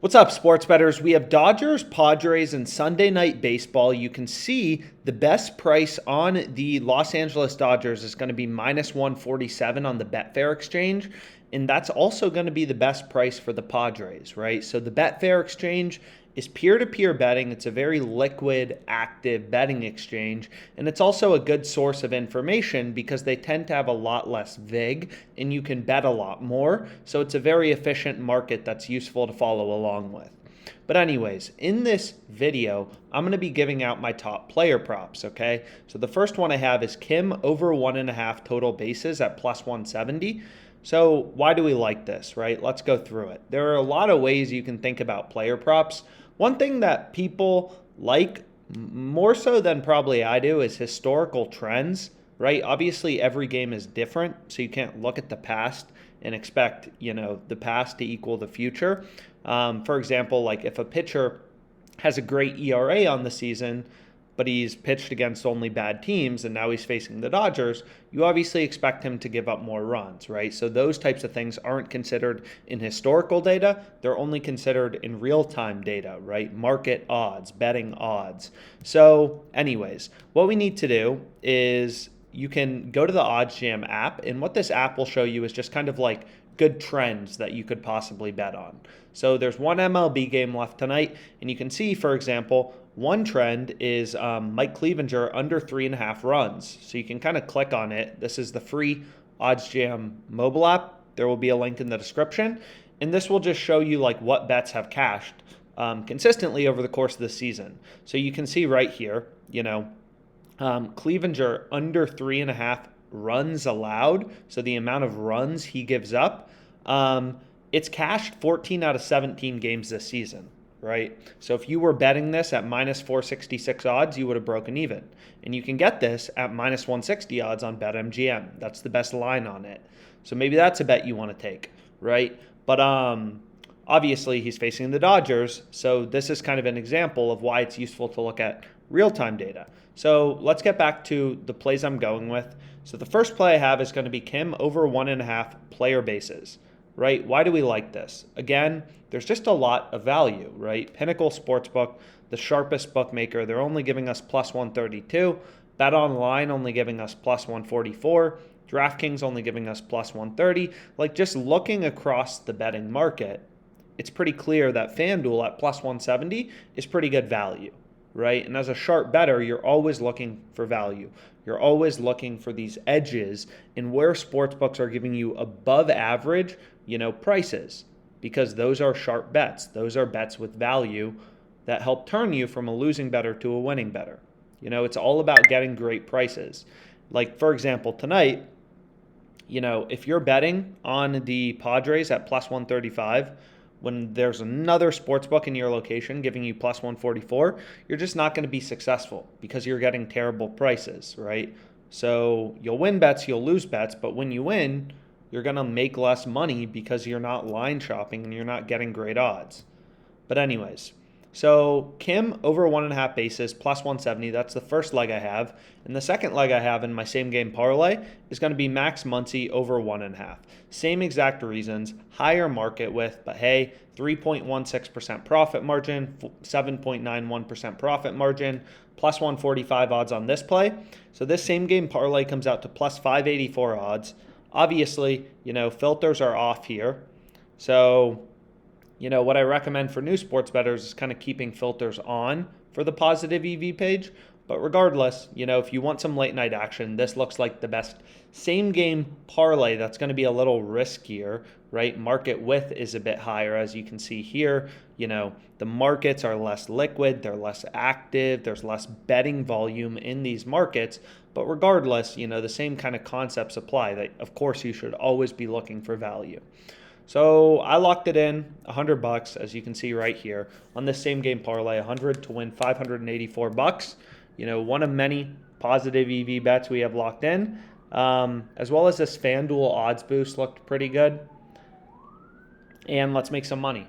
What's up, sports bettors? We have Dodgers, Padres, and Sunday Night Baseball. You can see the best price on the Los Angeles Dodgers is going to be minus 147 on the Betfair exchange. And that's also going to be the best price for the Padres, right? So the Betfair exchange is peer-to-peer betting. It's a very liquid, active betting exchange. And it's also a good source of information because they tend to have a lot less vig and you can bet a lot more. So it's a very efficient market that's useful to follow along with. But anyways, in this video, I'm going to be giving out my top player props, okay? So the first one I have is Kim over 1.5 total bases at plus 170. So why do we like this, right? Let's go through it. There are a lot of ways you can think about player props. One thing that people like more so than probably I do is historical trends, right? Obviously, every game is different, so you can't look at the past and expect, the past to equal the future. For example, like if a pitcher has a great ERA on the season, but he's pitched against only bad teams and now he's facing the Dodgers, you obviously expect him to give up more runs, right? So those types of things aren't considered in historical data. They're only considered in real-time data, right? Market odds, betting odds. So anyways, what we need to do is you can go to the OddsJam app, and what this app will show you is just kind of like good trends that you could possibly bet on. So there's one MLB game left tonight, and you can see, for example, one trend is Mike Clevenger under 3.5 runs. So you can kind of click on it. This is the free OddsJam mobile app. There will be a link in the description. And this will just show you like what bets have cashed consistently over the course of the season. So you can see right here, Clevenger under 3.5 runs allowed. So the amount of runs he gives up. It's cashed 14 out of 17 games this season, right? So if you were betting this at minus 466 odds, you would have broken even. And you can get this at minus 160 odds on BetMGM. That's the best line on it. So maybe that's a bet you want to take, right? But obviously he's facing the Dodgers. So this is kind of an example of why it's useful to look at real-time data. So let's get back to the plays I'm going with. So the first play I have is going to be Kim over 1.5 player bases, right? Why do we like this? Again, there's just a lot of value, right? Pinnacle Sportsbook, the sharpest bookmaker, they're only giving us plus 132. Bet Online only giving us plus 144. DraftKings only giving us plus 130. Like just looking across the betting market, it's pretty clear that FanDuel at plus 170 is pretty good value, right? And as a sharp bettor, you're always looking for value. You're always looking for these edges in where sportsbooks are giving you above average, prices, because those are sharp bets. Those are bets with value that help turn you from a losing bettor to a winning bettor. It's all about getting great prices. Like, for example, tonight, if you're betting on the Padres at plus 135, when there's another sportsbook in your location giving you plus 144, you're just not going to be successful because you're getting terrible prices, right? So you'll win bets, you'll lose bets, but when you win, you're going to make less money because you're not line shopping and you're not getting great odds. But anyways, so Kim over 1.5 bases plus 170. That's the first leg I have. And the second leg I have in my same game parlay is going to be Max Muncy over 1.5. Same exact reasons, higher market width, but hey, 3.16% profit margin, 7.91% profit margin, plus 145 odds on this play. So this same game parlay comes out to plus 584 odds. Obviously, filters are off here. So, what I recommend for new sports bettors is kind of keeping filters on for the positive EV page. But regardless, if you want some late night action, this looks like the best same game parlay that's going to be a little riskier, right? Market width is a bit higher, as you can see here. The markets are less liquid, they're less active, there's less betting volume in these markets. But regardless, the same kind of concepts apply that, of course, you should always be looking for value. So I locked it in $100, as you can see right here, on this same game parlay, 100 to win $584. One of many positive EV bets we have locked in, as well as this FanDuel odds boost looked pretty good. And let's make some money.